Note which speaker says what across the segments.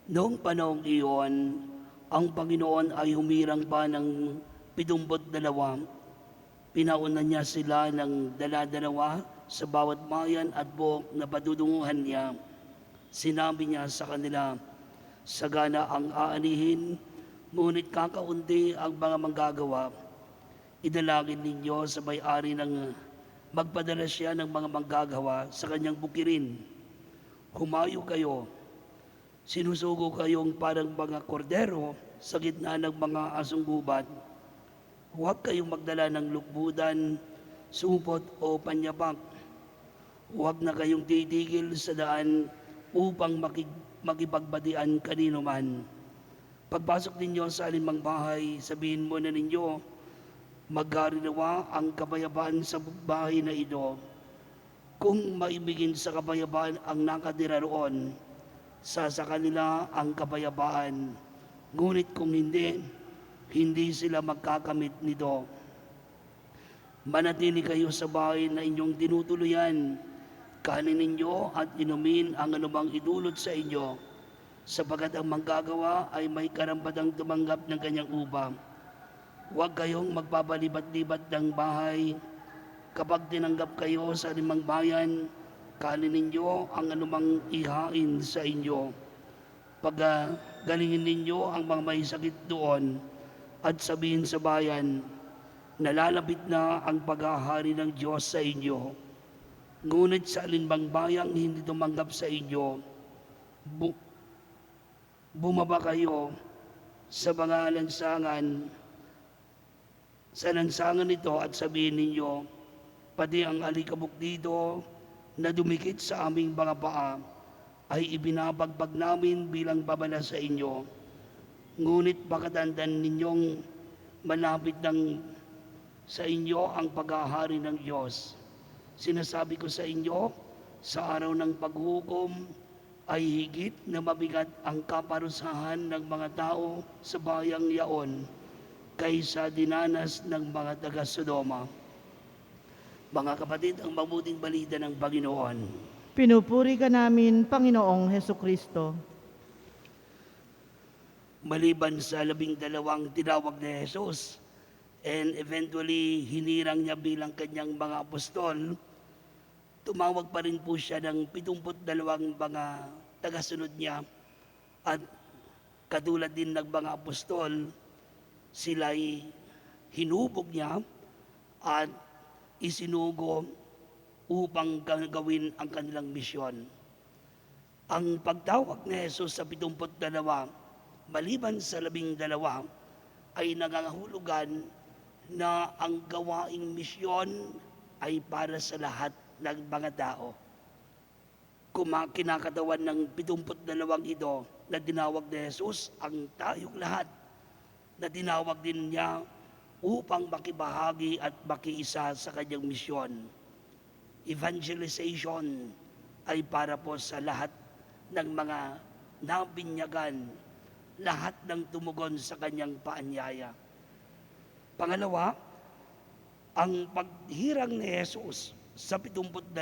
Speaker 1: Noong panahong iyon, ang Panginoon ay humirang pa ng 72. Pinauna niya sila ng dala-dalawa sa bawat bayan at buok na padudunguhan niya. Sinabi niya sa kanila, sagana ang aanihin, ngunit kakaunti ang mga manggagawa. Idalangin ninyo sa may-ari ng magpadala siya ng mga manggagawa sa kanyang bukirin. Humayo kayo, sinusugo kayong parang mga kordero sa gitna ng mga asong gubat. Huwag kayong magdala ng lukbudan, supot o panyapak. Huwag na kayong titigil sa daan upang makipagbatian kanino man. Pagpasok ninyo sa alinmang bahay, sabihin mo na ninyo, magkarinawa ang kapayapaan sa bahay na ito. Kung maibigin sa kapayapaan ang nakatira roon, sa kanila ang kapayapaan. Ngunit kung hindi, hindi sila magkakamit nito. Manatili kayo sa bahay na inyong tinutuluyan. Kanin ninyo at inumin ang anumang idulot sa inyo, sapagat ang manggagawa ay may karampatang tumanggap ng kanyang upa. Huwag kayong magpapalibat-libat ng bahay. Kapag tinanggap kayo sa limang bayan, kanin ninyo ang anumang ihain sa inyo. Paggalingin ninyo ang mga may sakit doon at sabihin sa bayan, nalalapit na ang paghahari ng Diyos sa inyo. Ngunit sa alinbang bayang hindi tumanggap sa inyo, bumaba kayo sa mga lansangan, sa lansangan nito at sabihin ninyo, pati ang alikabok dito na dumikit sa aming mga paa ay ibinabagbag namin bilang babala sa inyo. Ngunit pakatandaan ninyong malapit ng sa inyo ang paghahari ng Diyos. Sinasabi ko sa inyo, sa araw ng paghukom ay higit na mabigat ang kaparusahan ng mga tao sa bayang yaon kaysa dinanas ng mga taga-Sodoma. Mga kapatid, ang mabuting balita ng Panginoon.
Speaker 2: Pinupuri ka namin, Panginoong Hesukristo.
Speaker 1: Maliban sa 12 tinawag ni Jesus, and eventually hinirang niya bilang kanyang mga apostol, tumawag pa rin po siya ng 72 mga tagasunod niya. At katulad din ng mga apostol, sila'y hinubog niya at isinugo upang gawin ang kanilang misyon. Ang pagtawag ni Jesus sa 72, maliban sa 12, ay nangangahulugan na ang gawaing misyon ay para sa lahat ng mga tao. Kinakatawan ng 72 ito na tinawag ni Jesus ang tayong lahat, na tinawag din niya upang makibahagi at makiisa sa kanyang misyon. Evangelization ay para po sa lahat ng mga nabinyagan, lahat ng tumugon sa kanyang paanyaya. Pangalawa, ang paghirang ni Jesus sa 72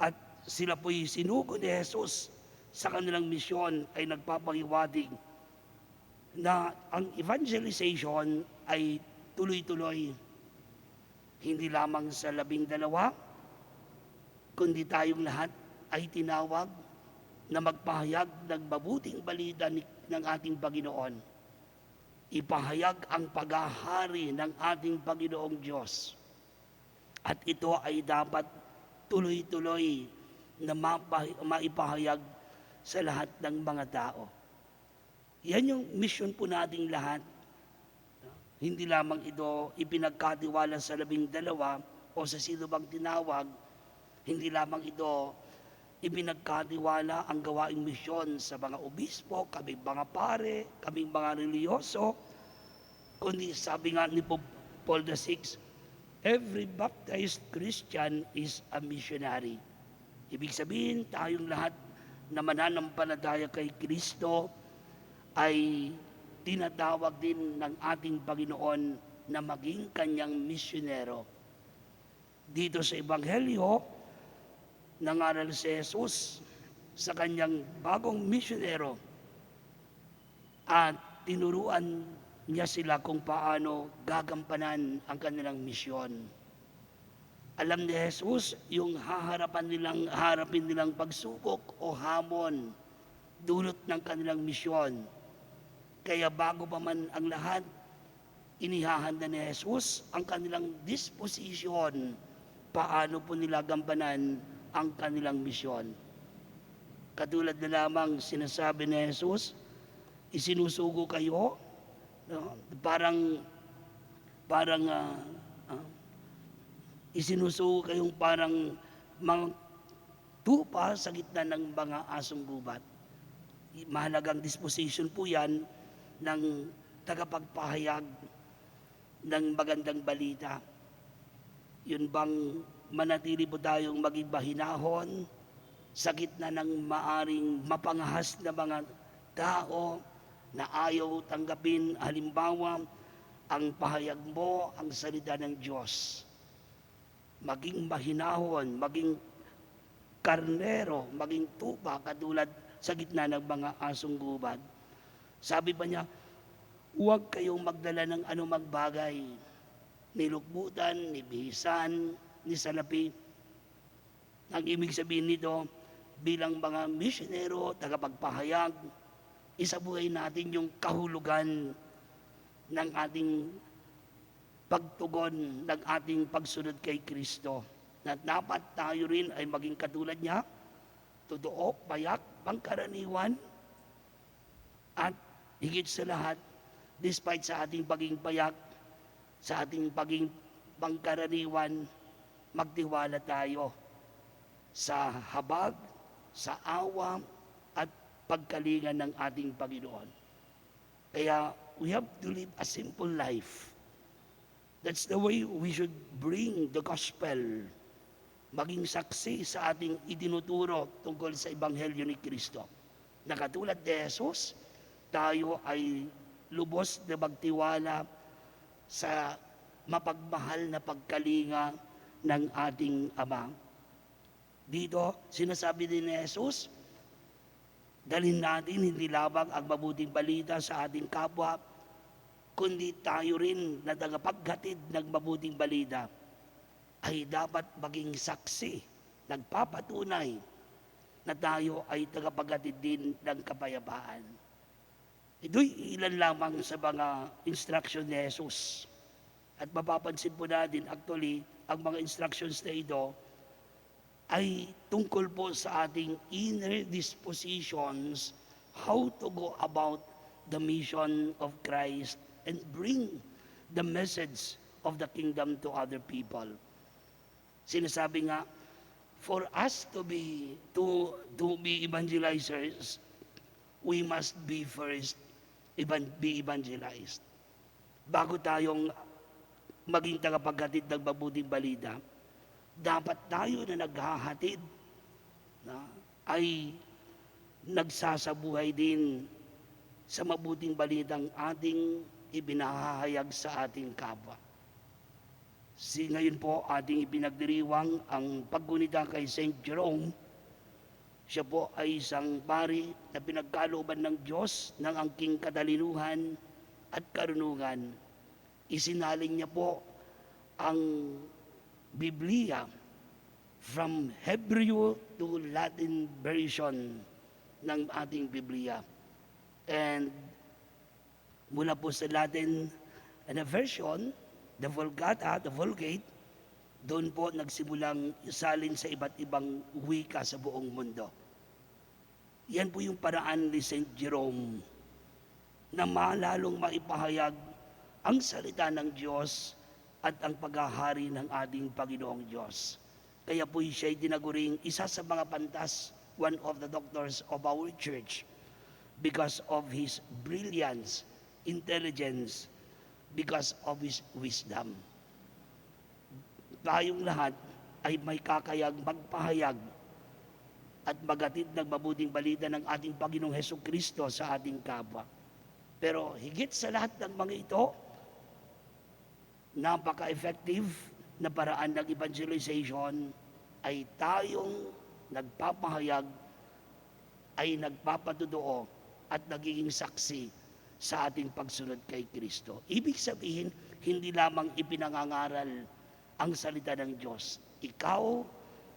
Speaker 1: at sila po'y sinugo ni Jesus sa kanilang misyon ay nagpapahiwatig na ang evangelization ay tuloy-tuloy. Hindi lamang sa 12, kundi tayong lahat ay tinawag na magpahayag ng mabuting balita ng ating Panginoon. Ipahayag ang paghahari ng ating Panginoong Diyos. At ito ay dapat tuloy-tuloy na maipahayag sa lahat ng mga tao. Yan yung mission po nating lahat. Hindi lamang ito ipinagkatiwala sa 12 o sa sino bang tinawag. Hindi lamang ito ipinagkatiwala ang gawaing misyon sa mga obispo, kaming mga pare, kaming mga reliyoso, kundi sabi nga ni Pope Paul VI, every baptized Christian is a missionary. Ibig sabihin, tayong lahat na mananampalataya kay Kristo ay tinatawag din ng ating Panginoon na maging kanyang misyonero. Dito sa Ebanghelyo, nangaral si Jesus sa kanyang bagong misyonero at tinuruan niya sila kung paano gagampanan ang kanilang misyon. Alam ni Jesus yung harapin nilang pagsubok o hamon dulot ng kanilang misyon. Kaya bago pa man ang lahat, inihahanda ni Jesus ang kanilang disposisyon paano po nila gampanan ang kanilang misyon. Katulad na lamang sinasabi ni Jesus, isinusugo kayo, no? Isinusugo kayong parang mga tupa sa gitna ng mga asong gubat. Mahalagang disposition po yan ng tagapagpahayag ng magandang balita. Yun bang manatili po tayong maging mahinahon sa gitna ng maaring mapangahas na mga tao na ayaw tanggapin, halimbawa, ang pahayag mo, ang salita ng Diyos. Maging mahinahon, maging karnero, maging tupa, katulad sa gitna ng mga asong gubad. Sabi pa niya, huwag kayong magdala ng anumang bagay, ni lukbutan, ni bihisan, ni salapi. Ang ibig sabihin nito, bilang mga misyonero, tagapagpahayag, isabuhay natin yung kahulugan ng ating pagtugon, ng ating pagsunod kay Kristo. Na dapat tayo rin ay maging katulad niya, totoo, payak, pangkaraniwan, at higit sa lahat, despite sa ating paging payak, sa ating paging pangkaraniwan, magtiwala tayo sa habag, sa awa, at pagkalinga ng ating Panginoon. Kaya we have to live a simple life. That's the way we should bring the gospel, maging saksi sa ating itinuturo tungkol sa Ebanghelyo ni Kristo. Na katulad ni Jesus, tayo ay lubos na magtiwala sa mapagmahal na pagkalinga ng ating Ama. Dito, sinasabi din ni Jesus, dalhin natin hindi lamang ang mabuting balita sa ating kapwa, kundi tayo rin na tagapaghatid ng mabuting balita ay dapat maging saksi, nagpapatunay na tayo ay tagapaghatid din ng kapayapaan. Ito'y ilan lamang sa mga instruction ni Jesus. At mapapansin po natin, actually, ang mga instructions na ito ay tungkol po sa ating inner dispositions, how to go about the mission of Christ and bring the message of the kingdom to other people. Sinasabi nga, for us to be evangelizers, we must be first be evangelized. Bago tayong maging tagapaghatid ng mabuting balita, dapat tayo na naghahatid ay nagsasabuhay din sa mabuting balitang ating ibinahahayag sa ating kapwa. Ngayon po ating ipinagdiriwang ang paggunita kay Saint Jerome. Siya po ay isang pari na pinagkalooban ng Diyos ng angking katalinuhan at karunungan. Isinaling niya po ang Biblia from Hebrew to Latin version ng ating Biblia. And mula po sa Latin version, the Vulgata, the Vulgate, doon po nagsimulang isalin sa iba't ibang wika sa buong mundo. Yan po yung paraan ni Saint Jerome na malalong maipahayag ang salita ng Diyos at ang paghahari ng ating Panginoong Diyos. Kaya po siya ay tinaguring isa sa mga pantas, one of the doctors of our church, because of his brilliance, intelligence, because of his wisdom. Tayong lahat ay may kakayang magpahayag at maghatid ng mabuting balita ng ating Panginoong Hesukristo sa ating kapwa. Pero higit sa lahat ng mga ito, napaka-effective na paraan ng evangelization ay tayong nagpapahayag ay nagpapatutuo at nagiging saksi sa ating pagsunod kay Kristo. Ibig sabihin, hindi lamang ipinangangaral ang salita ng Diyos. Ikaw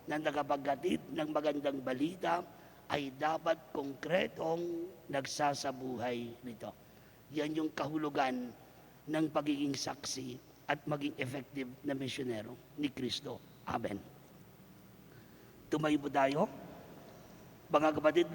Speaker 1: na nagapaghatid ng magandang balita ay dapat konkretong nagsasabuhay nito. Yan yung kahulugan ng pagiging saksi at maging effective na misyonero ni Kristo. Amen. Tumayo po tayo. Mga kapatid,